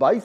22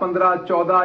15, 14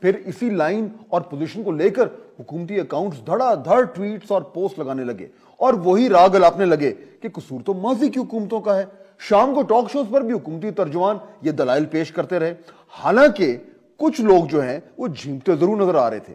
پھر اسی لائن اور پوزیشن کو لے کر حکومتی اکاؤنٹس دھڑا دھڑ ٹویٹس اور پوسٹ لگانے لگے اور وہی راگ الاپنے لگے کہ قصور تو ماضی کی حکومتوں کا ہے۔ شام کو ٹاک شوز پر بھی حکومتی ترجمان یہ دلائل پیش کرتے رہے، حالانکہ کچھ لوگ جو ہیں وہ جھیمتے ضرور نظر آ رہے تھے۔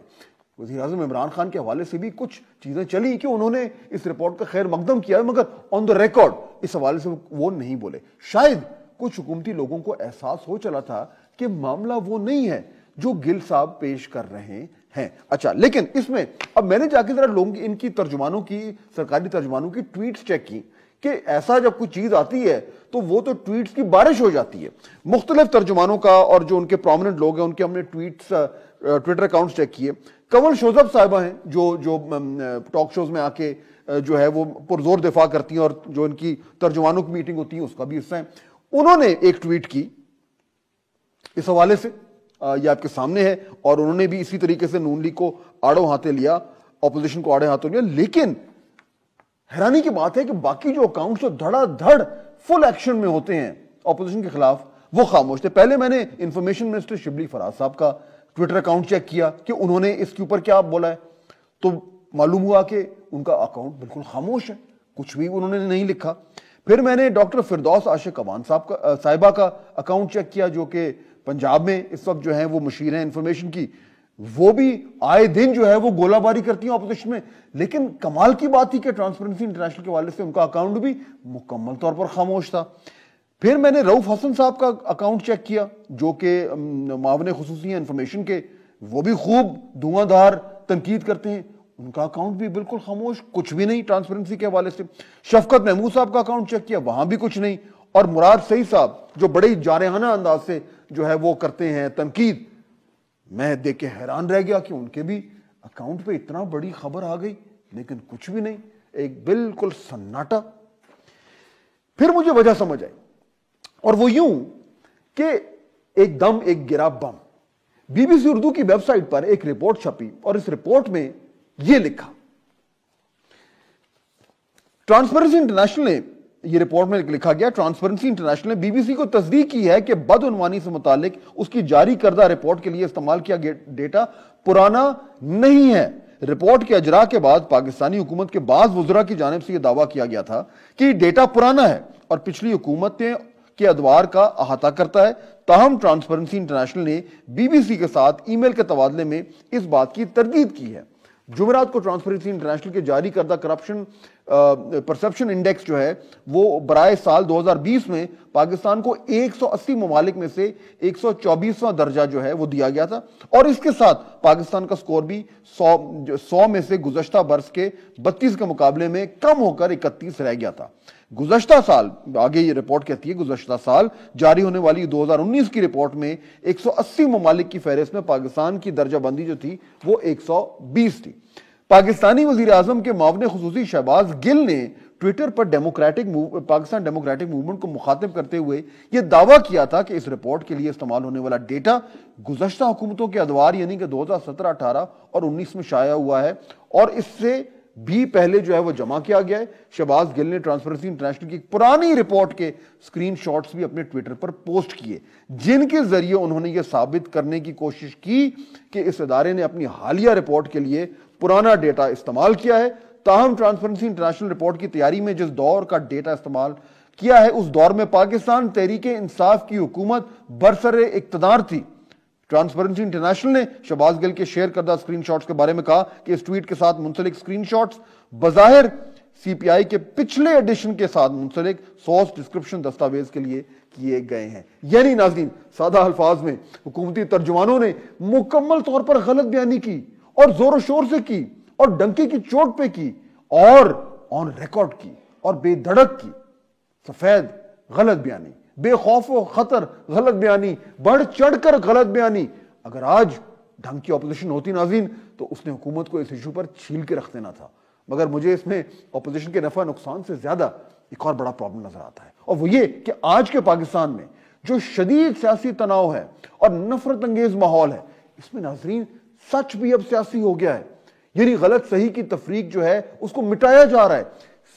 وزیر اعظم عمران خان کے حوالے سے بھی کچھ چیزیں چلی کہ انہوں نے اس رپورٹ کا خیر مقدم کیا، مگر آن دا ریکارڈ اس حوالے سے وہ نہیں بولے۔ شاید کچھ حکومتی لوگوں کو احساس ہو چلا تھا کہ معاملہ وہ نہیں ہے جو گل صاحب پیش کر رہے ہیں۔ اچھا، لیکن اس میں اب میں نے جا کے ذرا لوگوں ان کی ترجمانوں کی، سرکاری ترجمانوں کی ٹویٹس چیک کی کہ ایسا جب کوئی چیز آتی ہے تو وہ تو ٹویٹس کی بارش ہو جاتی ہے۔ مختلف ترجمانوں کا اور جو ان کے پرومیننٹ لوگ ہیں ان کے ہم نے ٹویٹس ٹویٹر اکاؤنٹس چیک کیے۔ کنول شوزب صاحبہ ہیں جو ٹاک شوز میں آ کے جو ہے وہ پرزور دفاع کرتی ہیں اور جو ان کی ترجمانوں کی میٹنگ ہوتی ہے اس کا بھی حصہ ہیں۔ انہوں نے ایک ٹویٹ کی اس حوالے سے، یہ آپ کے سامنے ہے، اور انہوں نے بھی اسی طریقے سے نون لیگ کو آڑو ہاتھے لیا، اپوزیشن کو آڑے ہاتھوں لیا۔ لیکن حیرانی کی بات ہے کہ باقی جو اکاؤنٹس جو دھڑا دھڑ فل ایکشن میں ہوتے ہیں اپوزیشن کے خلاف، وہ خاموش تھے۔ پہلے میں نے انفارمیشن منسٹر شبلی فراز صاحب کا ٹویٹر اکاؤنٹ چیک کیا کہ انہوں نے اس کے اوپر کیا بولا ہے، تو معلوم ہوا کہ ان کا اکاؤنٹ بالکل خاموش ہے، کچھ بھی انہوں نے نہیں لکھا۔ پھر میں نے ڈاکٹر فردوس عاشق اوان صاحبہ کا اکاؤنٹ چیک کیا، جو کہ پنجاب میں اس وقت جو ہیں وہ مشیر ہیں انفارمیشن کی، وہ بھی آئے دن جو ہے وہ گولہ باری کرتی ہیں اپوزیشن میں۔ لیکن کمال کی بات تھی کہ ٹرانسپیرنسی انٹرنیشنل کے حوالے سے ان کا اکاؤنٹ بھی مکمل طور پر خاموش تھا۔ پھر میں نے رؤف حسن صاحب کا اکاؤنٹ چیک کیا جو کہ معاون خصوصی ہیں انفارمیشن کے، وہ بھی خوب دھواں دھار تنقید کرتے ہیں، ان کا اکاؤنٹ بھی بالکل خاموش، کچھ بھی نہیں ٹرانسپیرنسی کے حوالے سے۔ شفقت محمود صاحب کا اکاؤنٹ چیک کیا، وہاں بھی کچھ نہیں۔ اور مراد سعید صاحب جو بڑے جارحانہ انداز سے جو ہے وہ کرتے ہیں تنقید، میں دیکھ کے حیران رہ گیا کہ ان کے بھی اکاؤنٹ پہ اتنا بڑی خبر آ گئی لیکن کچھ بھی نہیں، ایک بالکل سناٹا۔ پھر مجھے وجہ سمجھ آئی، اور وہ یوں کہ ایک دم ایک گرا بم۔ بی بی سی اردو کی ویب سائٹ پر ایک رپورٹ چھپی اور اس رپورٹ میں یہ لکھا، ٹرانسپیرنسی انٹرنیشنل نے، یہ رپورٹ میں لکھا گیا، ٹرانسپیرنسی انٹرنیشنل نے بی بی سی کو تصدیق کی ہے کہ بدعنوانی سے متعلق اس کی جاری کردہ رپورٹ کے لیے استعمال کیا گیا ڈیٹا پرانا نہیں ہے۔ رپورٹ کے اجرا کے بعد پاکستانی حکومت کے بعض وزراء کی جانب سے یہ دعویٰ کیا گیا تھا کہ یہ ڈیٹا پرانا ہے اور پچھلی حکومتیں کے ادوار کا احاطہ کرتا ہے۔ تاہم ٹرانسپیرنسی انٹرنیشنل نے بی بی سی کے ساتھ ای میل کے تبادلے میں اس بات کی تردید کی ہے۔ جمعرات کو ٹرانسپیرنسی انٹرنیشنل کے جاری کردہ کرپشن پرسپشن انڈیکس جو ہے وہ برائے سال 2020 میں پاکستان کو 180 ممالک میں سے 124واں درجہ جو ہے وہ دیا گیا تھا، اور اس کے ساتھ پاکستان کا سکور بھی 100 میں سے گزشتہ برس کے 32 کے مقابلے میں کم ہو کر 31 رہ گیا تھا۔ گزشتہ سال، آگے یہ رپورٹ کہتی ہے، گزشتہ سال جاری ہونے والی 2019 کی رپورٹ میں 180 ممالک کی فہرست میں پاکستان کی درجہ بندی جو تھی وہ 120 تھی۔ پاکستانی وزیر اعظم کے معاون خصوصی شہباز گل نے ٹویٹر پر پاکستان ڈیموکریٹک موومنٹ کو مخاطب کرتے ہوئے یہ دعویٰ کیا تھا کہ اس رپورٹ کے لیے استعمال ہونے والا ڈیٹا گزشتہ حکومتوں کے ادوار یعنی کہ 2017، 18 اور 19 میں شائع ہوا ہے اور اس سے بھی پہلے جو ہے وہ جمع کیا گیا ہے۔ شہباز گل نے ٹرانسپیرنسی انٹرنیشنل کی پرانی رپورٹ کے سکرین شاٹس بھی اپنے ٹویٹر پر پوسٹ کیے، جن کے ذریعے انہوں نے یہ ثابت کرنے کی کوشش کی کہ اس ادارے نے اپنی حالیہ رپورٹ کے لیے پرانا ڈیٹا استعمال کیا ہے۔ تاہم ٹرانسپیرنسی انٹرنیشنل رپورٹ کی تیاری میں جس دور کا ڈیٹا استعمال کیا ہے اس دور میں پاکستان تحریک انصاف کی حکومت برسر اقتدار تھی۔ ٹرانسپیرنسی انٹرنیشنل نے شہباز گل کے شیئر کردہ سکرین شاٹس کے بارے میں کہا کہ اس ٹویٹ کے ساتھ منسلک سکرین شاٹس بظاہر سی پی آئی کے پچھلے ایڈیشن کے ساتھ منسلک سورس ڈسکرپشن دستاویز کے لیے کیے گئے ہیں۔ یعنی ناظرین، سادہ الفاظ میں حکومتی ترجمانوں نے مکمل طور پر غلط بیانی کی اور زور و شور سے کی اور ڈنکے کی چوٹ پہ کی اور آن ریکارڈ کی اور بے دھڑک کی، سفید غلط بیانی، بے خوف و خطر غلط بیانی، بڑھ چڑھ کر غلط بیانی۔ اگر آج ڈھنگ کی اپوزیشن ہوتی ناظرین تو اس نے حکومت کو اس ایشو پر چھیل کے رکھ دینا تھا، مگر مجھے اس میں اپوزیشن کے نفع نقصان سے زیادہ ایک اور بڑا پرابلم نظر آتا ہے، اور وہ یہ کہ آج کے پاکستان میں جو شدید سیاسی تناؤ ہے اور نفرت انگیز ماحول ہے، اس میں ناظرین سچ بھی اب سیاسی ہو گیا ہے۔ یعنی غلط صحیح کی تفریق جو ہے اس کو مٹایا جا رہا ہے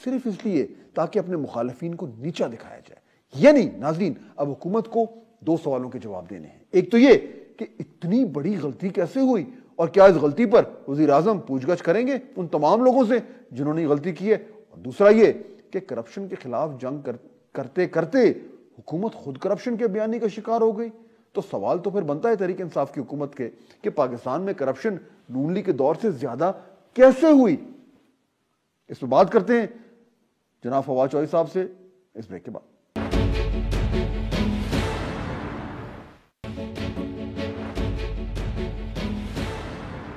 صرف اس لیے تاکہ اپنے مخالفین کو نیچا دکھایا جائے۔ یعنی ناظرین، اب حکومت کو دو سوالوں کے جواب دینے ہیں۔ ایک تو یہ کہ اتنی بڑی غلطی کیسے ہوئی اور کیا اس غلطی پر وزیر اعظم پوچھ گچھ کریں گے ان تمام لوگوں سے جنہوں نے غلطی کی ہے. اور دوسرا یہ کہ کرپشن کے خلاف جنگ کرتے کرتے حکومت خود کرپشن کے بیانی کا شکار ہو گئی. تو سوال تو پھر بنتا ہے تحریک انصاف کی حکومت کے کہ پاکستان میں کرپشن نون لیگ کے دور سے زیادہ کیسے ہوئی. اس پہ بات کرتے ہیں جناب فواد چودھری صاحب سے اس بریک کے بعد.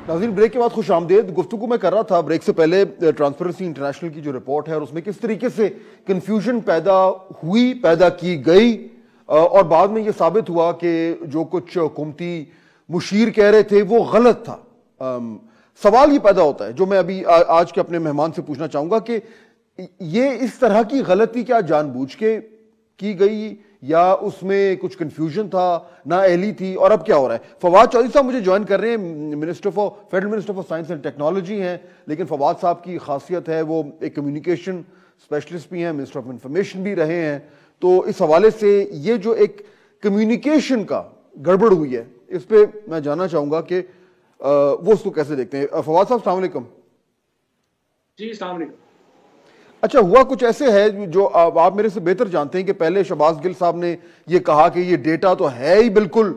ناظرین بریک کے بعد خوش آمدید. گفتگو میں کر رہا تھا بریک سے پہلے ٹرانسپیرنسی انٹرنیشنل کی جو رپورٹ ہے اور اس میں کس طریقے سے کنفیوژن پیدا کی گئی اور بعد میں یہ ثابت ہوا کہ جو کچھ حکومتی مشیر کہہ رہے تھے وہ غلط تھا. سوال یہ پیدا ہوتا ہے جو میں ابھی آج کے اپنے مہمان سے پوچھنا چاہوں گا کہ یہ اس طرح کی غلطی کیا جان بوجھ کے کی گئی یا اس میں کچھ کنفیوژن تھا, نااہلی تھی, اور اب کیا ہو رہا ہے؟ فواد چودھری صاحب مجھے جوائن کر رہے ہیں, federal minister for science and technology ہیں, لیکن فواد صاحب کی خاصیت ہے وہ ایک کمیونیکیشن اسپیشلسٹ بھی ہیں, منسٹر آف انفارمیشن بھی رہے ہیں. تو اس حوالے سے یہ جو ایک کمیونیکیشن کا گڑبڑ ہوئی ہے اس پہ میں جاننا چاہوں گا کہ وہ اس کو کیسے دیکھتے ہیں. فواد صاحب السلام علیکم. جی السلام علیکم. اچھا, ہوا کچھ ایسے ہے جو آپ میرے سے بہتر جانتے ہیں کہ پہلے شہباز گل صاحب نے یہ کہا کہ یہ ڈیٹا تو ہے ہی بالکل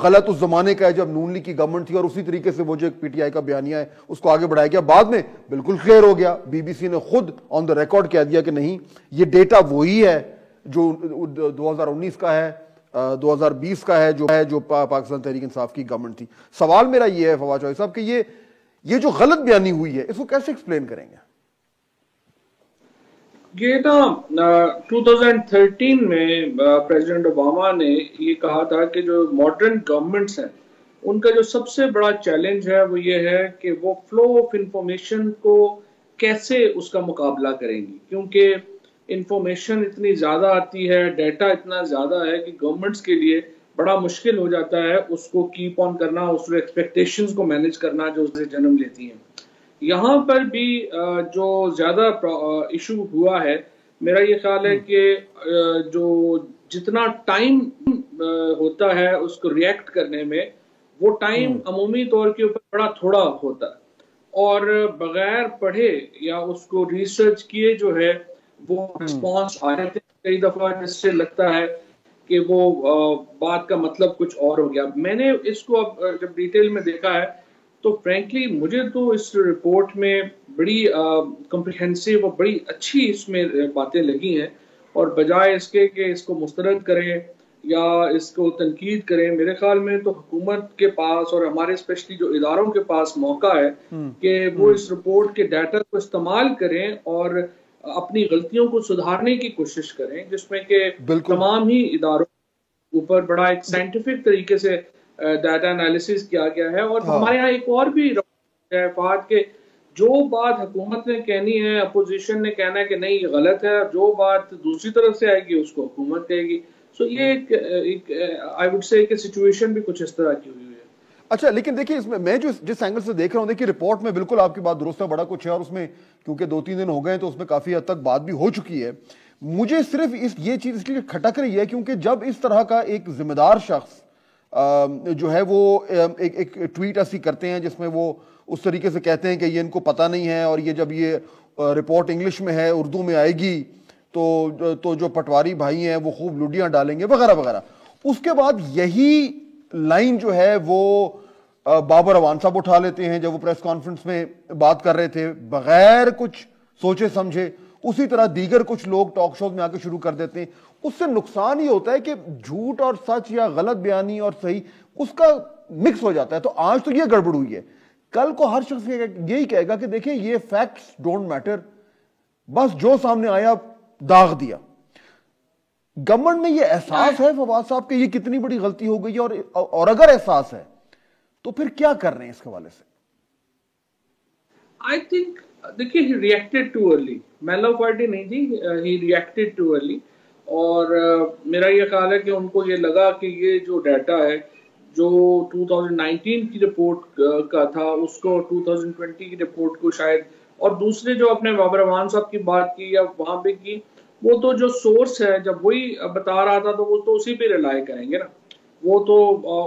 غلط اس زمانے کا ہے جب نون لیگ کی گورنمنٹ تھی, اور اسی طریقے سے وہ جو ایک پی ٹی آئی کا بیانیہ ہے اس کو آگے بڑھایا گیا. بعد میں بالکل کلیئر ہو گیا, بی بی سی نے خود آن دا ریکارڈ کہہ دیا کہ نہیں یہ ڈیٹا وہی ہے جو 2019 کا ہے, 2020 کا ہے جو پاکستان تحریک انصاف کی گورنمنٹ تھی. سوال میرا یہ ہے فواد چودھری صاحب کہ یہ جو غلط بیانی ہوئی ہے اس کو کیسے ایکسپلین کریں گے؟ یہ نا 2013 میں پریزیڈنٹ اوباما نے یہ کہا تھا کہ جو ماڈرن گورنمنٹس ہیں ان کا جو سب سے بڑا چیلنج ہے وہ یہ ہے کہ وہ فلو آف انفارمیشن کو کیسے اس کا مقابلہ کریں گی, کیونکہ انفارمیشن اتنی زیادہ آتی ہے, ڈیٹا اتنا زیادہ ہے کہ گورنمنٹس کے لیے بڑا مشکل ہو جاتا ہے اس کو کیپ آن کرنا, اس کے ایکسپیکٹیشنز کو مینیج کرنا جو اسے جنم لیتی ہیں. یہاں پر بھی جو زیادہ ایشو ہوا ہے میرا یہ خیال ہے کہ جو جتنا ٹائم ہوتا ہے اس کو ریئیکٹ کرنے میں وہ ٹائم عمومی طور کے اوپر بڑا تھوڑا ہوتا ہے, اور بغیر پڑھے یا اس کو ریسرچ کیے جو ہے وہ رسپانس آ جاتے ہیں کئی دفعہ جس سے لگتا ہے کہ وہ بات کا مطلب کچھ اور ہو گیا. میں نے اس کو اب جب ڈیٹیل میں دیکھا ہے تو فرینکلی مجھے تو اس رپورٹ میں بڑی کمپریہنسو اور بڑی اچھی اس میں باتیں لگی ہیں, اور بجائے اس کے کہ اس کو مسترد کریں یا اس کو تنقید کریں, میرے خیال میں تو حکومت کے پاس اور ہمارے اسپیشلی جو اداروں کے پاس موقع ہے کہ وہ اس رپورٹ کے ڈیٹا کو استعمال کریں اور اپنی غلطیوں کو سدھارنے کی کوشش کریں, جس میں کہ تمام ہی اداروں اوپر بڑا ایک سائنٹیفک طریقے سے ڈیٹا انالیسس کیا گیا ہے. اور ہمارے یہاں ایک اور بھی ہے فہد کہ جو بات حکومت نے کہنی ہے اپوزیشن نے کہنا ہے کہ نہیں یہ غلط ہے, جو بات دوسری طرف سے آئے گی اس کو حکومت کہے گی. سو یہ ایک آئی وڈ سے کہ سچویشن بھی کچھ اس طرح کی ہوئی ہے. اچھا, لیکن دیکھیے اس میں جس اینگل سے دیکھ رہا ہوں, دیکھیے رپورٹ میں بالکل آپ کی بات درست ہے, بڑا کچھ ہے, اور اس میں کیونکہ 2-3 دن ہو گئے ہیں تو اس میں کافی حد تک بات بھی ہو چکی ہے. مجھے صرف یہ چیز اس لیے کھٹک رہی ہے کیونکہ جب اس طرح کا ایک ذمہ دار شخص جو ہے وہ ایک ٹویٹ ایسی کرتے ہیں جس میں وہ اس طریقے سے کہتے ہیں کہ یہ ان کو پتہ نہیں ہے, اور یہ جب یہ رپورٹ انگلش میں ہے اردو میں آئے گی تو جو پٹواری بھائی ہیں وہ خوب لڈیاں ڈالیں گے وغیرہ وغیرہ. اس کے بعد یہی لائن جو ہے وہ بابر اوان صاحب اٹھا لیتے ہیں جب وہ پریس کانفرنس میں بات کر رہے تھے بغیر کچھ سوچے سمجھے. اسی طرح دیگر کچھ لوگ ٹاک شوز میں آ کے شروع کر دیتے ہیں. اس سے نقصان یہ ہوتا ہے کہ جھوٹ اور سچ یا غلط بیانی اور صحیح اس کا مکس ہو جاتا ہے. تو آج تو یہ گڑبڑ ہوئی ہے, کل کو ہر شخص یہی کہے گا کہ دیکھیں یہ فیکٹس ڈونٹ میٹر, بس جو سامنے آیا داغ دیا. گورنمنٹ میں یہ احساس ہے فواد صاحب کہ یہ کتنی بڑی غلطی ہو گئی ہے, اور اگر احساس ہے تو پھر کیا کر رہے ہیں اس حوالے سے؟ I think دیکھیے he reacted too early. میلو party نہیں تھی, he reacted too early. اور میرا یہ خیال ہے کہ ان کو یہ لگا کہ یہ جو ڈیٹا ہے جو 2019 کی رپورٹ کا تھا اس کو 2020 کی رپورٹ کو شاید, اور دوسرے جو اپنے بابر اوان صاحب کی بات کی یا وہاں پہ کی, وہ تو جو سورس ہے جب وہی بتا رہا تھا تو وہ تو اسی پہ ریلائی کریں گے نا. وہ تو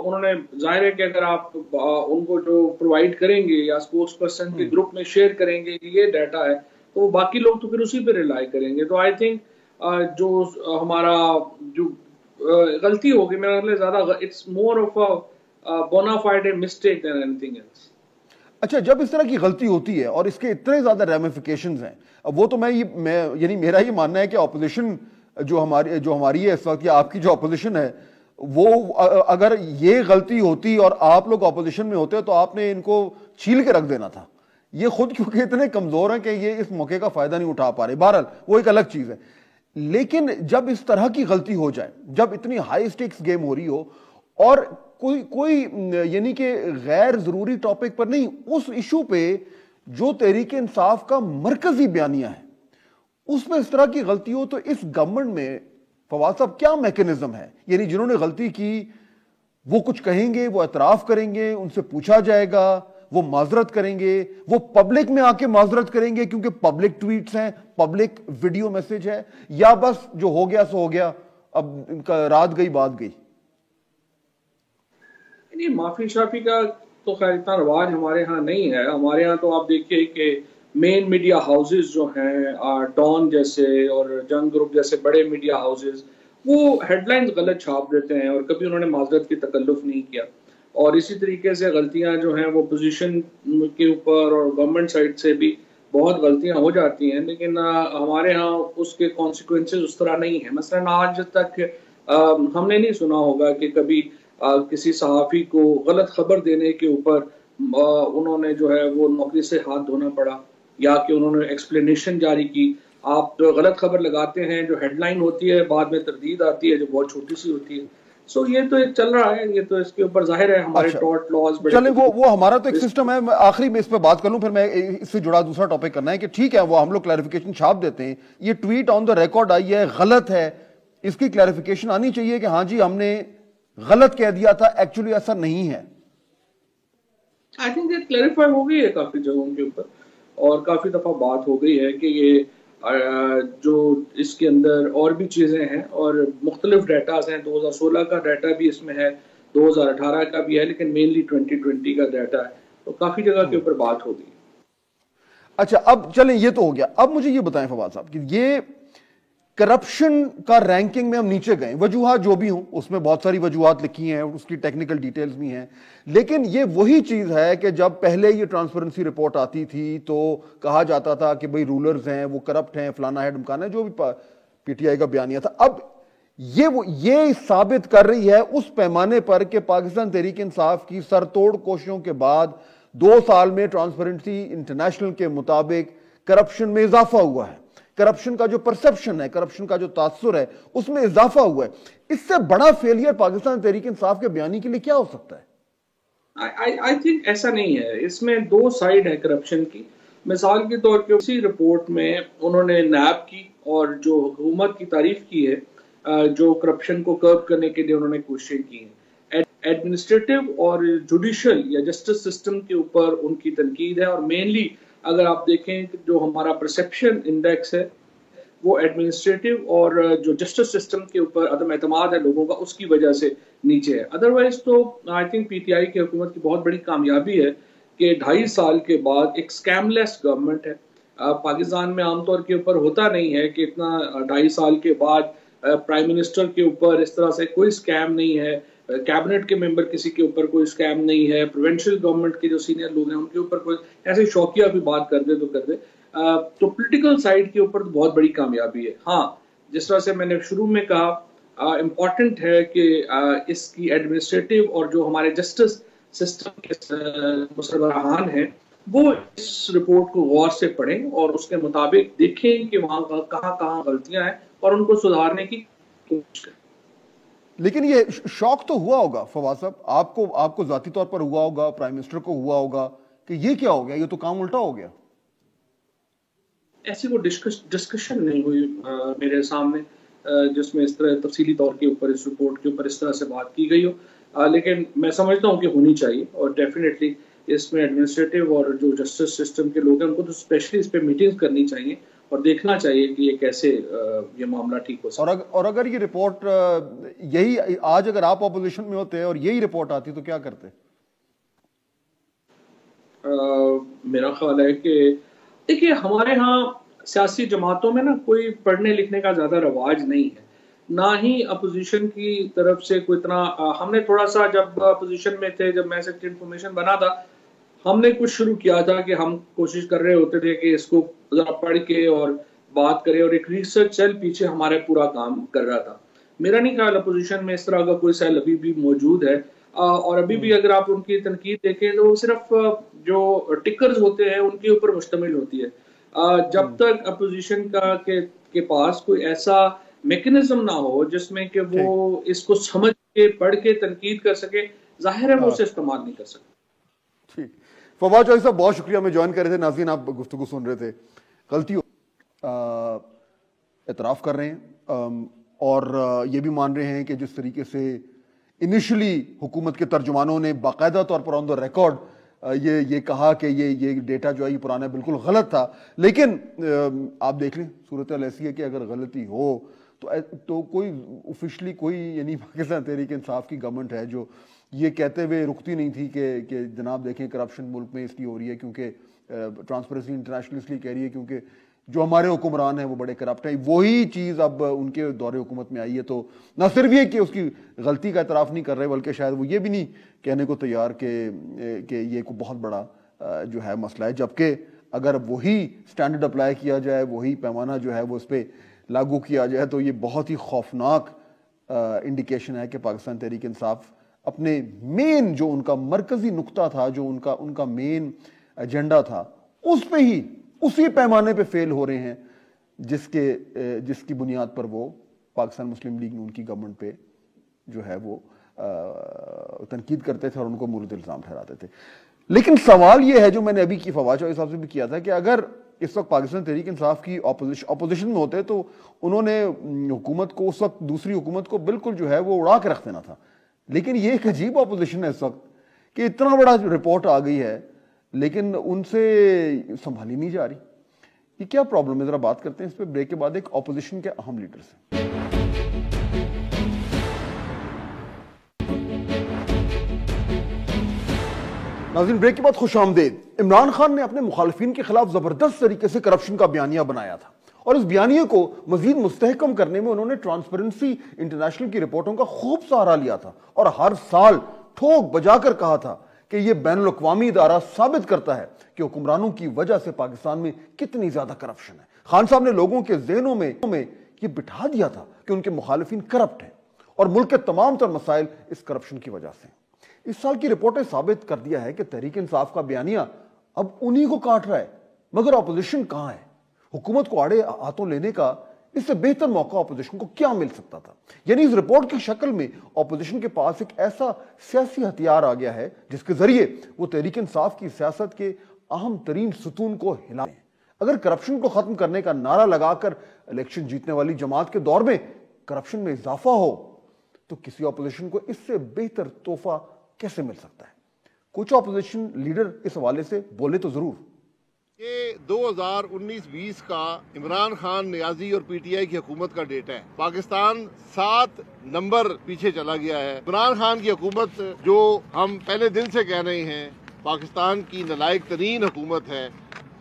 انہوں نے ظاہر ہے کہ اگر آپ ان کو جو پرووائڈ کریں گے یا اسپوکس پرسن کے گروپ میں شیئر کریں گے کہ یہ ڈیٹا ہے تو باقی لوگ تو پھر اسی پہ ریلائی کریں گے. تو آئی تھنک جو ہمارا جو غلطی ہوگی میرا خیال ہے زیادہ it's more of a bona fide mistake then anything else. اچھا جب اس طرح کی غلطی ہوتی ہے اور اس کے اتنے زیادہ ریمیفیکیشنز ہیں, اب وہ تو میں یعنی میرا یہ ماننا ہے کہ اپوزیشن جو ہماری ہے اس وقت, یا آپ کی جو اپوزیشن ہے, وہ اگر یہ غلطی ہوتی اور آپ لوگ اپوزیشن میں ہوتے تو آپ نے ان کو چھیل کے رکھ دینا تھا. یہ خود کیونکہ اتنے کمزور ہیں کہ یہ اس موقع کا فائدہ نہیں اٹھا پا رہے. بہرحال وہ ایک الگ چیز ہے. لیکن جب اس طرح کی غلطی ہو جائے, جب اتنی ہائی سٹیکس گیم ہو رہی ہو اور کوئی یعنی کہ غیر ضروری ٹاپک پر نہیں, اس ایشو پہ جو تحریک انصاف کا مرکزی بیانیہ ہے اس پہ اس طرح کی غلطی ہو, تو اس گورنمنٹ میں فواد صاحب کیا میکینزم ہے؟ یعنی جنہوں نے غلطی کی وہ کچھ کہیں گے, وہ اعتراف کریں گے, ان سے پوچھا جائے گا, وہ معذرت کریں گے, وہ پبلک میں آ کے معذرت کریں گے کیونکہ پبلک ٹویٹس ہیں, پبلک ویڈیو میسج ہے, یا بس جو ہو گیا سو ہو گیا, اب ان کا رات گئی بات گئی؟ نہیں, معافی شافی کا تو خیر اتنا رواج ہمارے ہاں نہیں ہے. ہمارے ہاں تو آپ دیکھیے کہ مین میڈیا ہاؤسز جو ہیں ڈان جیسے اور جنگ گروپ جیسے بڑے میڈیا ہاؤسز, وہ ہیڈ لائنز غلط چھاپ دیتے ہیں اور کبھی انہوں نے معذرت کی تکلف نہیں کیا. اور اسی طریقے سے غلطیاں جو ہیں وہ پوزیشن کے اوپر اور گورنمنٹ سائڈ سے بھی بہت غلطیاں ہو جاتی ہیں, لیکن ہمارے ہاں اس کے کانسیکوینسز اس طرح نہیں ہیں. مثلاً آج تک ہم نے نہیں سنا ہوگا کہ کبھی کسی صحافی کو غلط خبر دینے کے اوپر انہوں نے جو ہے وہ نوکری سے ہاتھ دھونا پڑا, یا کہ انہوں نے ایکسپلینیشن جاری کی. آپ غلط خبر لگاتے ہیں, جو ہیڈ لائن ہوتی ہے بعد میں تردید آتی ہے جو بہت چھوٹی سی ہوتی ہے. سو یہ تو ایک چل رہا ہے, یہ تو اس کے اوپر ظاہر ہے ہمارے ٹورٹ لاز چلیں وہ ہمارا تو ایک سسٹم ہے. آخری میں اس پہ بات کر لوں, پھر میں اس سے جڑا دوسرا ٹاپک کرنا ہے کہ ٹھیک ہے وہ ہم لوگ کلیریفیکیشن چھاپ دیتے ہیں, یہ ٹویٹ آن دا ریکارڈ آئی ہے, غلط ہے, اس کی کلیریفیکیشن آنی چاہیے کہ ہاں جی ہم نے غلط کہہ دیا تھا, ایکچولی ایسا نہیں ہے. آئی تھنک یہ کلیریفائی ہو گئی ہے کافی جگہوں کے اوپر, اور کافی دفعہ بات ہو گئی ہے کہ یہ جو اس کے اندر اور بھی چیزیں ہیں اور مختلف ڈیٹاز ہیں. 2016 کا ڈیٹا بھی اس میں ہے, 2018 کا بھی ہے, لیکن مینلی 2020 کا ڈیٹا ہے. تو کافی جگہ کے اوپر بات ہو گئی. اچھا اب چلیں یہ تو ہو گیا. اب مجھے یہ بتائیں فواد صاحب کہ یہ کرپشن کا رینکنگ میں ہم نیچے گئے, وجوہات جو بھی ہوں اس میں بہت ساری وجوہات لکھی ہیں, اس کی ٹیکنیکل ڈیٹیلز بھی ہیں, لیکن یہ وہی چیز ہے کہ جب پہلے یہ ٹرانسپیرنسی رپورٹ آتی تھی تو کہا جاتا تھا کہ بھئی رولرز ہیں, وہ کرپٹ ہیں, فلانا ہے ڈمکانا ہے, جو بھی پی ٹی آئی کا بیانیہ تھا. اب یہ ثابت کر رہی ہے اس پیمانے پر کہ پاکستان تحریک انصاف کی سر توڑ کوششوں کے بعد 2 سال میں ٹرانسپیرنسی انٹرنیشنل کے مطابق کرپشن میں اضافہ ہوا ہے, کرپشن کا جو پرسپشن ہے, کرپشن کا جو تاثر ہے اس میں اضافہ ہوا ہے. اس سے بڑا فیلئر پاکستان تحریک انصاف کے بیانی کے لیے کیا ہو سکتا ہے؟ آئی تھنک ایسا نہیں ہے. اس میں 2 سائیڈ ہے کرپشن کی. مثال کے طور پہ اسی رپورٹ میں انہوں نے نیب کی اور جو حکومت کی تعریف کی ہے جو کرپشن کو کرب کرنے کے لیے انہوں نے کوششیں کی ہیں. ایڈمنسٹریٹو اور جوڈیشل یا جسٹس سسٹم کے اوپر ان کی تنقید ہے, اور مینلی اگر آپ دیکھیں کہ جو ہمارا پرسیپشن انڈیکس ہے وہ ایڈمنسٹریٹو اور جو جسٹس سسٹم کے اوپر عدم اعتماد ہے لوگوں کا, اس کی وجہ سے نیچے ہے. ادروائز تو I think P T I کی حکومت کی بہت بڑی کامیابی ہے کہ 2.5 سال کے بعد ایک اسکیم لیس گورنمنٹ ہے. پاکستان میں عام طور کے اوپر ہوتا نہیں ہے کہ اتنا 2.5 سال کے بعد پرائم منسٹر کے اوپر اس طرح سے کوئی اسکیم نہیں ہے, کیبنٹ کے ممبر کسی کے اوپر کوئی اسکیم نہیں ہے, پروونشل گورنمنٹ کے جو سینئر لوگ ہیں ان کے اوپر کوئی ایسے شوقیہ بھی بات کر دے تو کر دے. تو پولیٹیکل سائڈ کے اوپر بہت بڑی کامیابی ہے. ہاں جس طرح سے میں نے شروع میں کہا امپورٹنٹ ہے کہ اس کی ایڈمنسٹریٹو اور جو ہمارے جسٹس سسٹم کے سربراہان ہیں وہ اس رپورٹ کو غور سے پڑھیں اور اس کے مطابق دیکھیں کہ وہاں کہاں غلطیاں ہیں اور ان کو سدھارنے کی کوشش کریں. لیکن یہ شوق تو ہوا ہوگا فواد صاحب, آپ کو ذاتی طور پر ہوا ہوگا, پرائم منسٹر کو ہوا ہوگا کہ یہ کیا ہو گیا, یہ تو کام الٹا ہو گیا. ایسی کوئی ڈسکشن نہیں ہوئی میرے سامنے جس میں اس طرح تفصیلی طور کے اوپر اس رپورٹ کے اوپر اس طرح سے بات کی گئی ہو, لیکن میں سمجھتا ہوں کہ ہونی چاہیے, اور ڈیفینیٹلی اس میں ایڈمنسٹریٹو اور جو جسٹس سسٹم کے لوگ ہیں ان کو تو اسپیشلی اس پہ میٹنگز کرنی چاہیے اور دیکھنا چاہیے کہ یہ کیسے یہ معاملہ ٹھیک ہو سکتا ہے. اور اگر یہ رپورٹ یہی آج اگر آپ اپوزیشن میں ہوتے اور یہی رپورٹ آتی تو کیا کرتے؟ میرا خیال ہے کہ دیکھیے ہمارے ہاں سیاسی جماعتوں میں نا کوئی پڑھنے لکھنے کا زیادہ رواج نہیں ہے، نہ ہی اپوزیشن کی طرف سے کوئی اتنا. ہم نے تھوڑا سا جب اپوزیشن میں تھے، جب میں سیکٹری انفارمیشن بنا تھا، ہم نے کچھ شروع کیا تھا کہ ہم کوشش کر رہے ہوتے تھے کہ اس کو ذرا پڑھ کے اور بات کرے، اور ایک ریسرچ سیل پیچھے ہمارے پورا کام کر رہا تھا. میرا نہیں خیال اپوزیشن میں اس طرح کا کوئی سیل ابھی بھی موجود ہے. اور ابھی بھی اگر آپ ان کی تنقید دیکھیں تو وہ صرف جو ٹکرز ہوتے ہیں ان کے اوپر مشتمل ہوتی ہے. جب تک اپوزیشن کے پاس کوئی ایسا میکنزم نہ ہو جس میں کہ وہ اس کو سمجھ کے پڑھ کے تنقید کر سکے، ظاہر ہے وہ اسے استعمال نہیں کر سکتے. ٹھیک، فواد چوہدری صاحب بہت شکریہ، میں جوائن کر رہے تھے. ناظرین آپ گفتگو سن رہے تھے، غلطی اعتراف کر رہے ہیں اور یہ بھی مان رہے ہیں کہ جس طریقے سے انیشلی حکومت کے ترجمانوں نے باقاعدہ طور پر آن دا ریکارڈ یہ کہا کہ یہ ڈیٹا جو ہے یہ پرانا بالکل غلط تھا، لیکن آپ دیکھ لیں صورتحال ایسی ہے کہ اگر غلطی ہو تو کوئی آفیشلی کوئی یعنی پاکستان تحریک انصاف کی گورنمنٹ ہے جو یہ کہتے ہوئے رکتی نہیں تھی کہ جناب دیکھیں کرپشن ملک میں اس لیے ہو رہی ہے کیونکہ ٹرانسپیرنسی انٹرنیشنل اس لیے کہہ رہی ہے کیونکہ جو ہمارے حکمران ہیں وہ بڑے کرپٹ ہیں. وہی چیز اب ان کے دور حکومت میں آئی ہے، تو نہ صرف یہ کہ اس کی غلطی کا اعتراف نہیں کر رہے بلکہ شاید وہ یہ بھی نہیں کہنے کو تیار کہ یہ کوئی بہت بڑا جو ہے مسئلہ ہے، جبکہ اگر وہی سٹینڈرڈ اپلائی کیا جائے، وہی پیمانہ جو ہے وہ اس پہ لاگو کیا جائے تو یہ بہت ہی خوفناک انڈیکیشن ہے کہ پاکستان تحریک انصاف اپنے مین جو ان کا مرکزی نقطہ تھا، جو ان کا مین ایجنڈا تھا، اس پہ ہی اسی پیمانے پہ فیل ہو رہے ہیں جس کی بنیاد پر وہ پاکستان مسلم لیگ نون کی گورنمنٹ پہ جو ہے وہ تنقید کرتے تھے اور ان کو مورد الزام ٹھہراتے تھے. لیکن سوال یہ ہے جو میں نے ابھی کی فواد چوہدری صاحب سے بھی کیا تھا کہ اگر اس وقت پاکستان تحریک انصاف کی اپوزیشن میں ہوتے تو انہوں نے حکومت کو اس وقت دوسری حکومت کو بالکل جو ہے وہ اڑا کے رکھ دینا تھا. لیکن یہ ایک عجیب اپوزیشن ہے اس وقت کہ اتنا بڑا رپورٹ آ گئی ہے لیکن ان سے سنبھالی نہیں جا رہی. یہ کیا پرابلم ہے؟ ذرا بات کرتے ہیں اس پہ بریک کے بعد ایک اپوزیشن کے اہم لیڈر سے. ناظرین بریک کے بعد خوش آمدید. عمران خان نے اپنے مخالفین کے خلاف زبردست طریقے سے کرپشن کا بیانیہ بنایا تھا اور اس بیانیے کو مزید مستحکم کرنے میں انہوں نے ٹرانسپیرنسی انٹرنیشنل کی رپورٹوں کا خوب سہارا لیا تھا اور ہر سال ٹھوک بجا کر کہا تھا کہ یہ بین الاقوامی ادارہ ثابت کرتا ہے کہ حکمرانوں کی وجہ سے پاکستان میں کتنی زیادہ کرپشن ہے. خان صاحب نے لوگوں کے ذہنوں میں یہ بٹھا دیا تھا کہ ان کے مخالفین کرپٹ ہیں اور ملک کے تمام تر مسائل اس کرپشن کی وجہ سے. اس سال کی رپورٹیں ثابت کر دیا ہے کہ تحریک انصاف کا بیانیہ اب انہی کو کاٹ رہا ہے، مگر اپوزیشن کہاں ہے؟ حکومت کو آڑے ہاتھوں لینے کا اس سے بہتر موقع اپوزیشن کو کیا مل سکتا تھا؟ یعنی اس رپورٹ کی شکل میں اپوزیشن کے پاس ایک ایسا سیاسی ہتھیار آ گیا ہے جس کے ذریعے وہ تحریک انصاف کی سیاست کے اہم ترین ستون کو ہلا ہیں. اگر کرپشن کو ختم کرنے کا نعرہ لگا کر الیکشن جیتنے والی جماعت کے دور میں کرپشن میں اضافہ ہو تو کسی اپوزیشن کو اس سے بہتر تحفہ کیسے مل سکتا ہے؟ کچھ اپوزیشن لیڈر اس حوالے سے بولے تو ضرور. یہ 2019-20 کا عمران خان، نیازی اور پی ٹی آئی کی حکومت کا ڈیٹا ہے. پاکستان 7 نمبر پیچھے چلا گیا ہے. عمران خان کی حکومت جو ہم پہلے دن سے کہہ رہے ہیں پاکستان کی نالائق ترین حکومت ہے،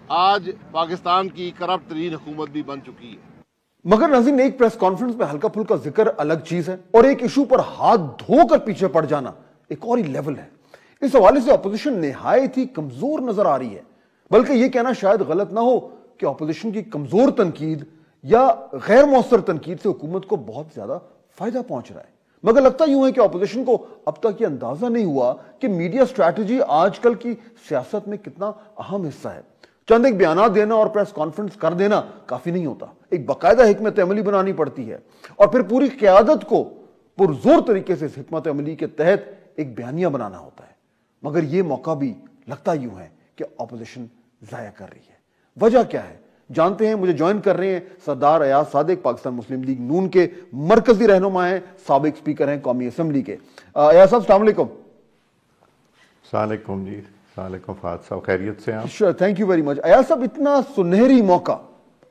آج پاکستان کی کرپٹ ترین حکومت بھی بن چکی ہے. مگر ناظرین ایک پریس کانفرنس میں ہلکا پھلکا ذکر الگ چیز ہے اور ایک ایشو پر ہاتھ دھو کر پیچھے پڑ جانا ایک اور ہی لیول ہے. اس حوالے سے اپوزیشن نہایت ہی کمزور نظر آ رہی ہے، بلکہ یہ کہنا شاید غلط نہ ہو کہ اپوزیشن کی کمزور تنقید یا غیر مؤثر تنقید سے حکومت کو بہت زیادہ فائدہ پہنچ رہا ہے. مگر لگتا یوں ہے کہ اپوزیشن کو اب تک یہ اندازہ نہیں ہوا کہ میڈیا سٹریٹجی آج کل کی سیاست میں کتنا اہم حصہ ہے. چند ایک بیانات دینا اور پریس کانفرنس کر دینا کافی نہیں ہوتا، ایک باقاعدہ حکمت عملی بنانی پڑتی ہے اور پھر پوری قیادت کو پرزور طریقے سے اس حکمت عملی کے تحت ایک بیانیہ بنانا ہوتا ہے. مگر یہ موقع بھی لگتا یوں ہے کہ اپوزیشن ضائع کر رہی ہے. وجہ کیا ہے جانتے ہیں. مجھے جوائن کر رہے ہیں سردار ایاز صادق، پاکستان مسلم لیگ نون کے مرکزی رہنما ہیں، سابق سپیکر ہیں قومی اسمبلی کے. ایاز صاحب السلام علیکم. السلام علیکم جی. السلام علیکم فہد صاحب، خیریت سے ہیں آپ؟ Thank you very much. Ayaz صاحب اتنا سنہری موقع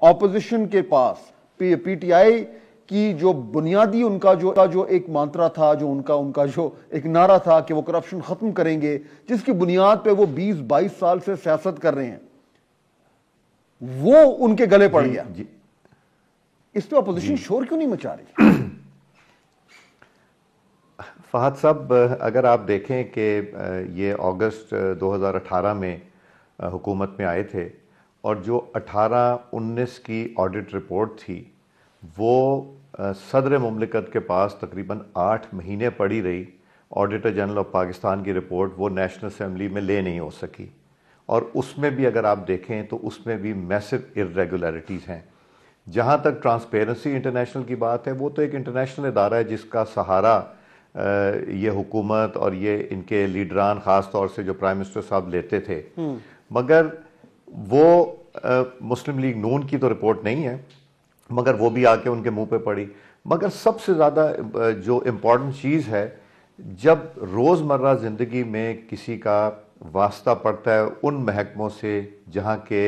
اپوزیشن کے پاس پی ٹی آئی کی جو بنیادی ان کا جو ایک مانترا تھا، جو ان کا جو ایک نعرہ تھا کہ وہ کرپشن ختم کریں گے، جس کی بنیاد پہ وہ 20-22 سال سے سیاست کر رہے ہیں، وہ ان کے گلے پڑ گیا. اس پہ اپوزیشن شور کیوں نہیں مچا رہی؟ فہد صاحب، اگر آپ دیکھیں کہ یہ اگست 2018 میں حکومت میں آئے تھے، اور جو 18-19 کی آڈٹ رپورٹ تھی وہ صدر مملکت کے پاس تقریباً 8 مہینے پڑی رہی. آڈیٹر جنرل آف پاکستان کی رپورٹ وہ نیشنل اسمبلی میں لے نہیں ہو سکی، اور اس میں بھی اگر آپ دیکھیں تو اس میں بھی میسو irregularities ہیں. جہاں تک ٹرانسپیرنسی انٹرنیشنل کی بات ہے، وہ تو ایک انٹرنیشنل ادارہ ہے جس کا سہارا یہ حکومت اور یہ ان کے لیڈران خاص طور سے جو پرائم منسٹر صاحب لیتے تھے، مگر وہ مسلم لیگ نون کی تو رپورٹ نہیں ہے، مگر وہ بھی آ کے ان کے منہ پہ پڑی. مگر سب سے زیادہ جو امپورٹنٹ چیز ہے، جب روزمرہ زندگی میں کسی کا واسطہ پڑتا ہے ان محکموں سے جہاں کہ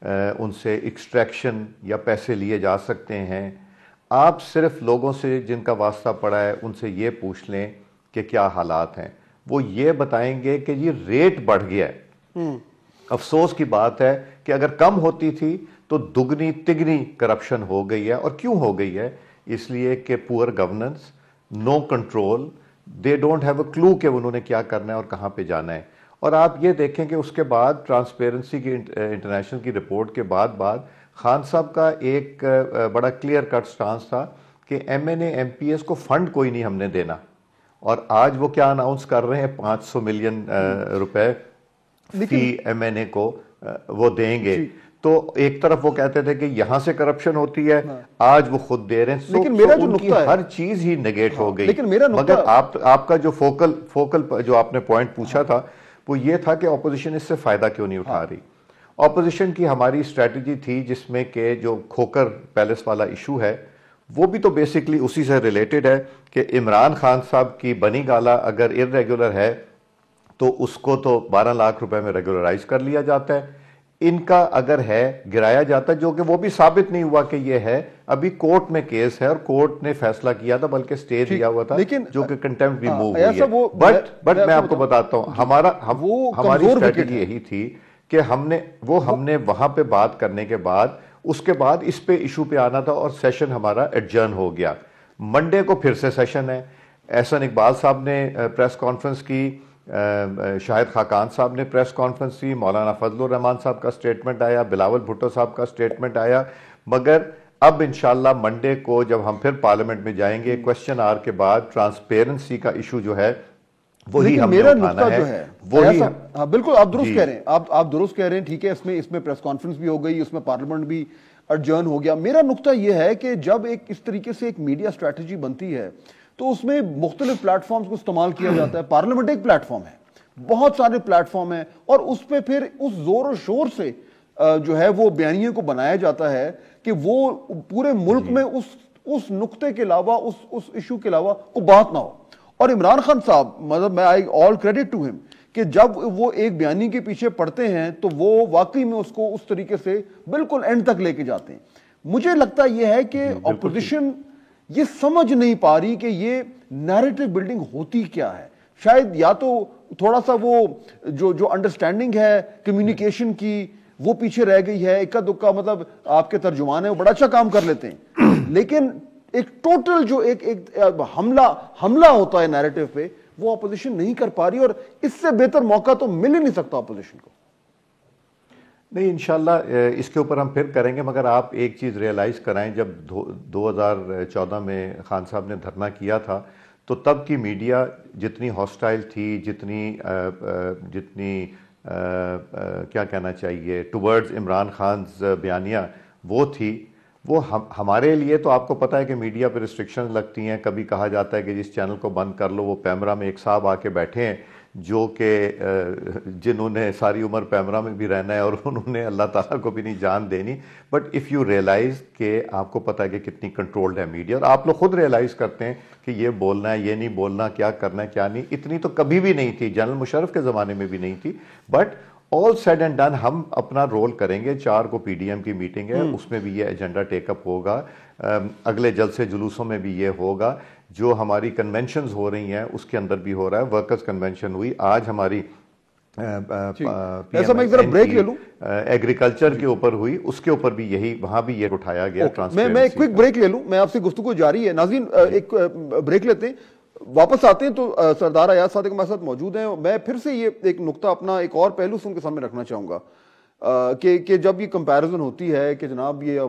ان سے ایکسٹریکشن یا پیسے لیے جا سکتے ہیں، آپ صرف لوگوں سے جن کا واسطہ پڑا ہے ان سے یہ پوچھ لیں کہ کیا حالات ہیں، وہ یہ بتائیں گے کہ یہ ریٹ بڑھ گیا ہے. افسوس کی بات ہے کہ اگر کم ہوتی تھی تو دگنی تگنی کرپشن ہو گئی ہے. اور کیوں ہو گئی ہے؟ اس لیے کہ poor governance, no control, they don't have a clue کہ انہوں نے کیا کرنا ہے اور کہاں پہ جانا ہے. اور آپ یہ دیکھیں کہ اس کے بعد ٹرانسپیرنسی کی انٹرنیشنل کی رپورٹ کے بعد خان صاحب کا ایک بڑا کلیئر کٹ سٹانس تھا کہ M N A M P S کو فنڈ کوئی نہیں ہم نے دینا. اور آج وہ کیا اناؤنس کر رہے ہیں، 500 ملین روپے فی ایم این اے کو وہ دیں گے. تو ایک طرف وہ کہتے تھے کہ یہاں سے کرپشن ہوتی ہے، آج وہ خود دے رہے ہیں. لیکن میرا جو ان کی ہر چیز ہی نگیٹ ہو گئی. مگر آپ کا جو فوکل جو آپ نے پوائنٹ پوچھا تھا وہ یہ تھا کہ اپوزیشن اس سے فائدہ کیوں نہیں اٹھا رہی. اپوزیشن کی ہماری اسٹریٹجی تھی جس میں کہ جو کھوکر پیلس والا ایشو ہے وہ بھی تو بیسکلی اسی سے ریلیٹڈ ہے کہ عمران خان صاحب کی بنی گالا اگر irregular ہے تو اس کو تو 12 لاکھ روپے میں ریگولرائز کر لیا جاتا ہے. ان کا اگر ہے گرایا جاتا ہے، جو کہ وہ بھی ثابت نہیں ہوا کہ یہ ہے. ابھی کورٹ میں کیس ہے اور کورٹ نے فیصلہ کیا تھا، بلکہ سٹے دیا ہوا تھا، جو کہ کنٹیمپٹ بھی موو ہوئی ہے. بٹ میں آپ کو بتاتا ہوں ہماری اسٹریٹجی یہی تھی کہ ہم نے وہاں پہ بات کرنے کے بعد اس کے بعد اس پہ ایشو پہ آنا تھا، اور سیشن ہمارا ایڈجرن ہو گیا. منڈے کو پھر سے سیشن ہے. احسن اقبال صاحب نے پریس کانفرنس کی، شاہد خاقان صاحب نے پریس کانفرنس کی، مولانا فضل الرحمان صاحب کا سٹیٹمنٹ آیا، بلاول بھٹو صاحب کا سٹیٹمنٹ آیا. مگر اب انشاءاللہ منڈے کو جب ہم پھر پارلیمنٹ میں جائیں گے، کوسچن آور کے بعد ٹرانسپیرنسی کا ایشو جو ہے وہی ہم نے اٹھانا ہے. بالکل آپ درست کہہ رہے ہیں، آپ درست کہہ رہے ہیں. ٹھیک ہے، اس میں پریس کانفرنس بھی ہو گئی، اس میں پارلیمنٹ بھی ایڈجرن ہو گیا. میرا نقطہ یہ ہے کہ جب ایک اس طریقے سے ایک میڈیا اسٹریٹجی بنتی ہے تو اس میں مختلف پلیٹ فارمز کو استعمال کیا جاتا ہے. پارلیمنٹ ایک پلیٹ فارم ہے، بہت سارے پلیٹ فارم ہیں، اور اس پہ پھر اس زور و شور سے جو ہے وہ بیانیے کو بنایا جاتا ہے کہ وہ پورے ملک میں اس نقطے کے علاوہ، اس ایشو کے علاوہ کوئی بات نہ ہو. اور عمران خان صاحب، مطلب میں آل کریڈٹ ٹو ہم، کہ جب وہ ایک بیانی کے پیچھے پڑتے ہیں تو وہ واقعی میں اس کو اس طریقے سے بالکل اینڈ تک لے کے جاتے ہیں. مجھے لگتا یہ ہے کہ اپوزیشن یہ سمجھ نہیں پا رہی کہ یہ نیریٹو بلڈنگ ہوتی کیا ہے. شاید یا تو تھوڑا سا وہ جو انڈرسٹینڈنگ ہے کمیونیکیشن کی وہ پیچھے رہ گئی ہے. اکا دکا مطلب آپ کے ترجمان ہیں وہ بڑا اچھا کام کر لیتے ہیں، لیکن ایک ٹوٹل جو ایک حملہ ہوتا ہے نیریٹو پہ، وہ اپوزیشن نہیں کر پا رہی. اور اس سے بہتر موقع تو مل ہی نہیں سکتا اپوزیشن کو. نہیں، انشاءاللہ اس کے اوپر ہم پھر کریں گے. مگر آپ ایک چیز ریئلائز کرائیں، جب 2014 میں خان صاحب نے دھرنا کیا تھا تو تب کی میڈیا جتنی ہاسٹائل تھی، جتنی کیا کہنا چاہیے ٹورڈز عمران خانز بیانیہ وہ تھی، وہ ہمارے لیے تو آپ کو پتہ ہے کہ میڈیا پہ ریسٹرکشن لگتی ہیں. کبھی کہا جاتا ہے کہ جس چینل کو بند کر لو. وہ پیمرا میں ایک صاحب آ کے بیٹھے ہیں جو کہ جنہوں نے ساری عمر پیمرا میں بھی رہنا ہے اور انہوں نے اللہ تعالیٰ کو بھی نہیں جان دینی. بٹ اف یو ریئلائز کہ آپ کو پتہ ہے کہ کتنی کنٹرولڈ ہے میڈیا، اور آپ لوگ خود ریئلائز کرتے ہیں کہ یہ بولنا ہے، یہ نہیں بولنا، کیا کرنا ہے کیا نہیں. اتنی تو کبھی بھی نہیں تھی، جنرل مشرف کے زمانے میں بھی نہیں تھی. But all said and done ہم اپنا رول کریں گے. 4 کو پی ڈی ایم کی میٹنگ ہے, اس میں بھی یہ ایجنڈا ٹیک اپ ہوگا. اگلے جلسے جلوسوں میں بھی یہ ہوگا. جو ہماری کنونشنز ہو رہی ہیں اس کے اندر بھی ہو رہا ہے. ورکرز کنونشن ہوئی آج ہماری ایگریکلچر کے اوپر ہوئی, اس کے اوپر بھی یہی, وہاں بھی یہ اٹھایا گیا. میں ایک کوئک بریک لے لوں, میں آپ سے گفتگو جاری ہے. ناظرین ایک بریک لیتے ہیں, واپس آتے ہیں تو سردار ایاز صادق ہمارے ساتھ موجود ہیں. میں پھر سے یہ ایک نقطہ اپنا ایک اور پہلو سے ان کے سامنے رکھنا چاہوں گا کہ جب یہ کمپیریزن ہوتی ہے کہ جناب یہ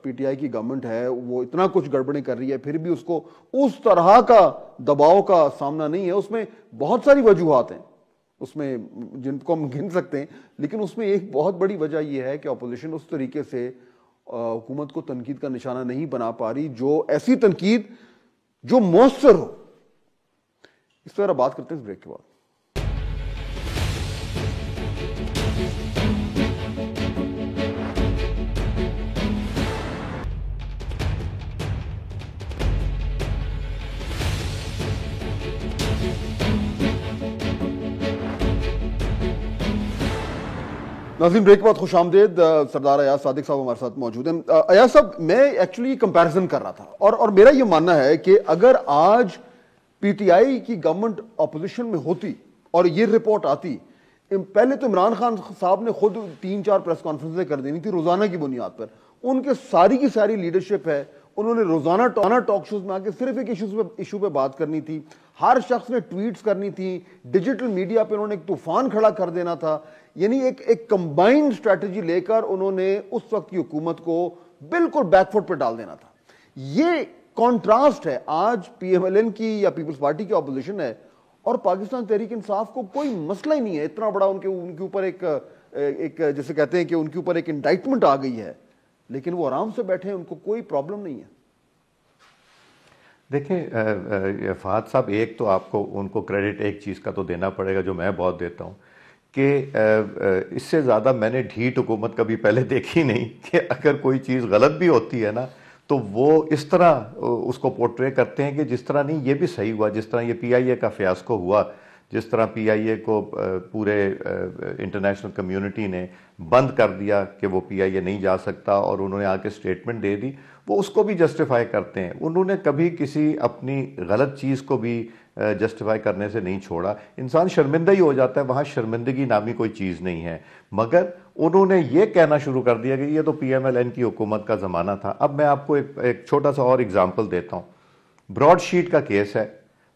پی ٹی آئی کی گورنمنٹ ہے وہ اتنا کچھ گڑبڑیں کر رہی ہے پھر بھی اس کو اس طرح کا دباؤ کا سامنا نہیں ہے. اس میں بہت ساری وجوہات ہیں, اس میں جن کو ہم گن سکتے ہیں, لیکن اس میں ایک بہت بڑی وجہ یہ ہے کہ اپوزیشن اس طریقے سے حکومت کو تنقید کا نشانہ نہیں بنا پا رہی, جو ایسی تنقید جو مؤثر ہو. اس طرح بات کرتے ہیں اس بریک کے بعد. ناظرین بریک کے بعد خوش آمدید. سردار ایاز صادق صاحب ہمارے ساتھ موجود ہیں. ایاز صاحب میں ایکچولی کمپیریزن کر رہا تھا اور میرا یہ ماننا ہے کہ اگر آج پی ٹی آئی کی گورنمنٹ اپوزیشن میں ہوتی اور یہ رپورٹ آتی, پہلے تو عمران خان صاحب نے خود 3-4 پریس کانفرنسیں کر دینی تھی روزانہ کی بنیاد پر. ان کے ساری کی ساری لیڈرشپ ہے, انہوں نے روزانہ ٹاک شوز میں آ کے صرف ایک ایشو پہ بات کرنی تھی. ہر شخص نے ٹویٹس کرنی تھی, ڈیجیٹل میڈیا پہ انہوں نے ایک طوفان کھڑا کر دینا تھا. یعنی ایک کمبائنڈ اسٹریٹجی لے کر انہوں نے اس وقت کی حکومت کو بالکل بیک فٹ پہ ڈال دینا تھا. یہ کانٹراسٹ ہے. آج پی ایم ایل این کی یا پیپلز پارٹی کی اپوزیشن ہے اور پاکستان تحریک انصاف کو کوئی مسئلہ ہی نہیں ہے. اتنا بڑا ان کے اوپر ایک جیسے کہتے ہیں کہ ان کے اوپر ایک انڈائٹمنٹ آ گئی ہے, لیکن وہ آرام سے بیٹھے ہیں, ان کو کوئی پرابلم نہیں ہے. دیکھیں فہد صاحب, ایک تو آپ کو ان کو کریڈٹ ایک چیز کا تو دینا پڑے گا جو میں بہت دیتا ہوں کہ اس سے زیادہ میں نے ڈھیٹ حکومت کبھی پہلے دیکھی نہیں کہ اگر کوئی چیز غلط بھی ہوتی ہے نا تو وہ اس طرح اس کو پورٹرے کرتے ہیں کہ جس طرح نہیں یہ بھی صحیح ہوا, جس طرح یہ پی آئی اے کا فیاسکو ہوا, جس طرح پی آئی اے کو پورے انٹرنیشنل کمیونٹی نے بند کر دیا کہ وہ پی آئی اے نہیں جا سکتا اور انہوں نے آ کے اسٹیٹمنٹ دے دی, وہ اس کو بھی جسٹیفائی کرتے ہیں. انہوں نے کبھی کسی اپنی غلط چیز کو بھی جسٹیفائی کرنے سے نہیں چھوڑا. انسان شرمندہ ہی ہو جاتا ہے, وہاں شرمندگی نامی کوئی چیز نہیں ہے. مگر انہوں نے یہ کہنا شروع کر دیا کہ یہ تو پی ایم ایل این کی حکومت کا زمانہ تھا. اب میں آپ کو ایک چھوٹا سا اور اگزامپل دیتا ہوں. براڈ شیٹ کا کیس ہے.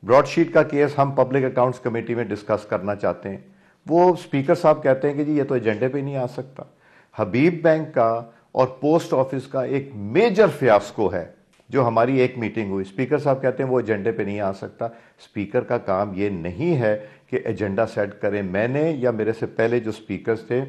براڈ شیٹ کا کیس ہم پبلک اکاؤنٹس کمیٹی میں ڈسکس کرنا چاہتے ہیں. وہ اسپیکر صاحب کہتے ہیں کہ جی یہ تو ایجنڈے پہ نہیں آ سکتا. حبیب بینک کا اور پوسٹ آفس کا ایک میجر فیاسکو ہے جو ہماری ایک میٹنگ ہوئی. اسپیکر صاحب کہتے ہیں وہ ایجنڈے پہ نہیں آ سکتا. اسپیکر کا کام یہ نہیں ہے کہ ایجنڈا سیٹ کریں. میں نے یا میرے سے پہلے جو اسپیکرز تھے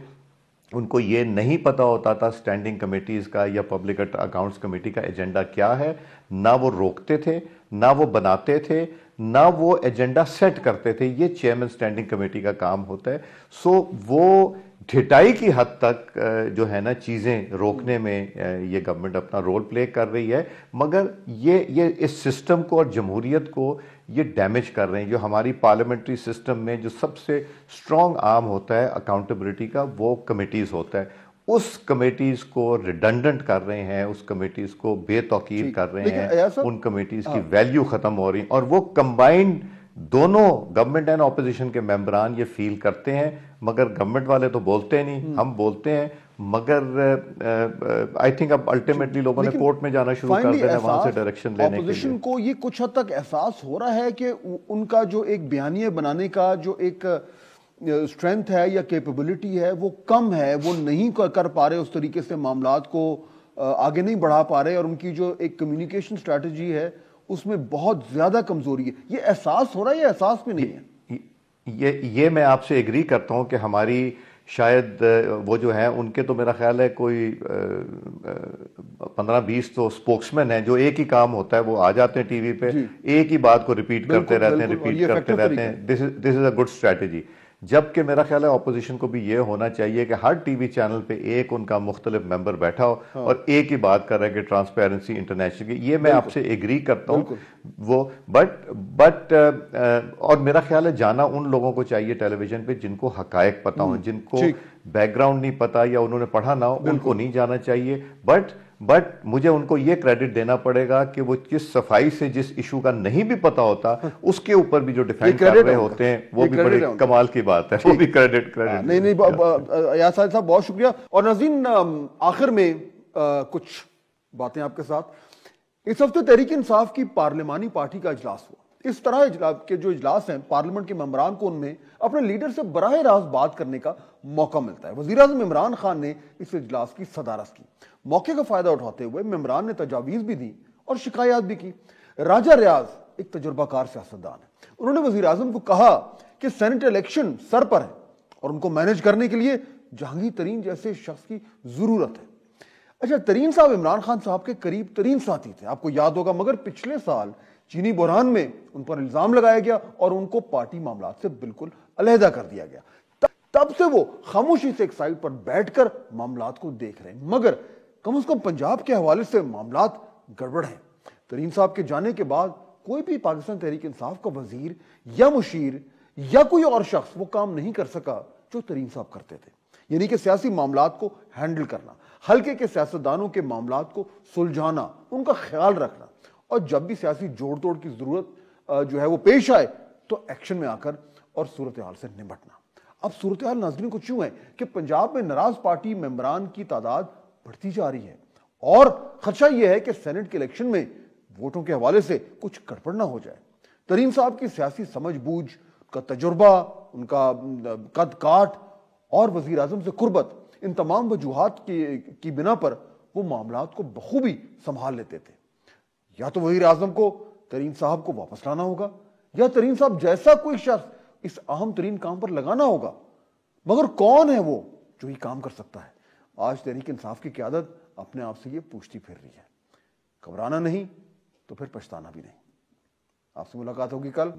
ان کو یہ نہیں پتا ہوتا تھا اسٹینڈنگ کمیٹیز کا یا پبلک اکاؤنٹس کمیٹی کا ایجنڈا کیا ہے. نہ وہ روکتے تھے, نہ وہ بناتے تھے, نہ وہ ایجنڈا سیٹ کرتے تھے. یہ چیئرمین اسٹینڈنگ کمیٹی کا کام ہوتا ہے. سو وہ ڈھٹائی کی حد تک جو ہے نا چیزیں روکنے میں یہ گورنمنٹ اپنا رول پلے کر رہی ہے, مگر یہ اس سسٹم کو اور جمہوریت کو یہ ڈیمیج کر رہے ہیں. جو ہماری پارلیمنٹری سسٹم میں جو سب سے اسٹرانگ آرم ہوتا ہے اکاؤنٹیبلٹی کا وہ کمیٹیز ہوتا ہے, اس کمیٹیز کو ریڈنڈنٹ کر رہے ہیں, اس کمیٹیز کو بے توقیر کر رہے ہیں, ان کمیٹیز کی ویلیو ختم ہو رہی ہیں. اور وہ کمبائنڈ دونوں گورنمنٹ اینڈ اپوزیشن کے ممبران یہ فیل کرتے ہیں, مگر گورنمنٹ والے تو بولتے نہیں, ہم بولتے ہیں. مگر آئی تھنک اب الٹیمیٹلی لوگوں نے کورٹ میں جانا شروع کر دینا وہاں سے ڈائریکشن لینے کے لیے. اپوزیشن کو یہ کچھ حد تک احساس ہو رہا ہے کہ ان کا جو ایک بیانیہ بنانے کا جو ایک اسٹرینتھ ہے یا کیپیبلٹی ہے وہ کم ہے, وہ نہیں کر پا رہے اس طریقے سے معاملات کو آگے نہیں بڑھا پا رہے, اور ان کی جو ایک کمیونیکیشن اسٹریٹجی ہے اس میں بہت زیادہ کمزوری ہے. یہ احساس ہو رہا ہے یا احساس بھی نہیں ہے؟ یہ میں آپ سے ایگری کرتا ہوں کہ ہماری شاید وہ جو ہیں ان کے تو میرا خیال ہے کوئی 15-20 تو اسپوکسمین ہیں جو ایک ہی کام ہوتا ہے, وہ آ جاتے ہیں ٹی وی پہ, ایک ہی بات کو ریپیٹ کرتے رہتے ہیں. دس از اے گڈ اسٹریٹجی. جبکہ میرا خیال ہے اپوزیشن کو بھی یہ ہونا چاہیے کہ ہر ٹی وی چینل پہ ایک ان کا مختلف ممبر بیٹھا ہو اور ایک ہی بات کر رہا ہے کہ ٹرانسپیرنسی انٹرنیشنل کی. یہ میں آپ سے ایگری کرتا ہوں وہ, بٹ اور میرا خیال ہے جانا ان لوگوں کو چاہیے ٹیلی ویژن پہ جن کو حقائق پتا ہوں, جن کو بیک گراؤنڈ نہیں پتا یا انہوں نے پڑھا نہ ہو, ان کو نہیں جانا چاہیے. بٹ مجھے ان کو یہ کریڈٹ دینا پڑے گا کہ وہ جس صفائی سے جس ایشو کا نہیں بھی پتا ہوتا اس کے اوپر بھی جو ڈیفینڈ کر رہے ہوتے ہیں وہ بھی بڑے کمال کی بات ہے, وہ بھی کریڈٹ نہیں. ایاز صاحب بہت شکریہ. اور ناظرین آخر میں کچھ باتیں آپ کے ساتھ. اس ہفتے تحریک انصاف کی پارلیمانی پارٹی کا اجلاس ہوا. اس طرح کے جو اجلاس ہیں پارلیمنٹ کے ممبران کو ان میں اپنے لیڈر سے براہ راست بات کرنے کا موقع ملتا ہے. وزیر اعظم عمران خان نے اس اجلاس کی صدارت کی. موقع کا فائدہ اٹھاتے ہوئے ممبران نے تجاویز بھی دی اور شکایات بھی کی. راجہ ریاض ایک تجربہ کار سیاستدان ہے. انہوں نے وزیر اعظم کو کہا کہ سینٹ الیکشن سر پر ہے اور ان کو مینج کرنے کے لیے جہانگیر ترین جیسے شخص کی ضرورت ہے. اچھا, ترین صاحب عمران خان صاحب کے قریب ترین ساتھی تھے, آپ کو یاد ہوگا, مگر پچھلے سال چینی بحران میں ان پر الزام لگایا گیا اور ان کو پارٹی معاملات سے بالکل علیحدہ کر دیا گیا. تب سے وہ خاموشی سے ایک سائڈ پر بیٹھ کر معاملات کو دیکھ رہے ہیں, مگر کم از کم پنجاب کے حوالے سے معاملات گڑبڑ ہیں. ترین صاحب کے جانے کے بعد کوئی بھی پاکستان تحریک انصاف کا وزیر یا مشیر یا کوئی اور شخص وہ کام نہیں کر سکا جو ترین صاحب کرتے تھے, یعنی کہ سیاسی معاملات کو ہینڈل کرنا, حلقے کے سیاستدانوں کے معاملات کو سلجھانا, ان کا خیال رکھنا, اور جب بھی سیاسی جوڑ توڑ کی ضرورت جو ہے وہ پیش آئے تو ایکشن میں آ کر اور صورتحال سے نمٹنا. اب صورتحال ناظرین کو کیوں ہے کہ پنجاب میں ناراض پارٹی ممبران کی تعداد بڑھتی جا رہی ہے اور خدشہ یہ ہے کہ سینٹ کے الیکشن میں ووٹوں کے حوالے سے کچھ گڑبڑ نہ ہو جائے. ترین صاحب کی سیاسی سمجھ بوجھ, کا تجربہ, ان کا قد کاٹ اور وزیر اعظم سے قربت, ان تمام وجوہات کی بنا پر وہ معاملات کو بخوبی سنبھال لیتے تھے. یا تو وزیر اعظم کو ترین صاحب کو واپس لانا ہوگا یا ترین صاحب جیسا کوئی شخص اس اہم ترین کام پر لگانا ہوگا, مگر کون ہے وہ جو یہ کام کر سکتا ہے؟ آج تحریک انصاف کی قیادت اپنے آپ سے یہ پوچھتی پھر رہی ہے. گھبرانا نہیں تو پھر پچھتانا بھی نہیں. آپ سے ملاقات ہوگی کل.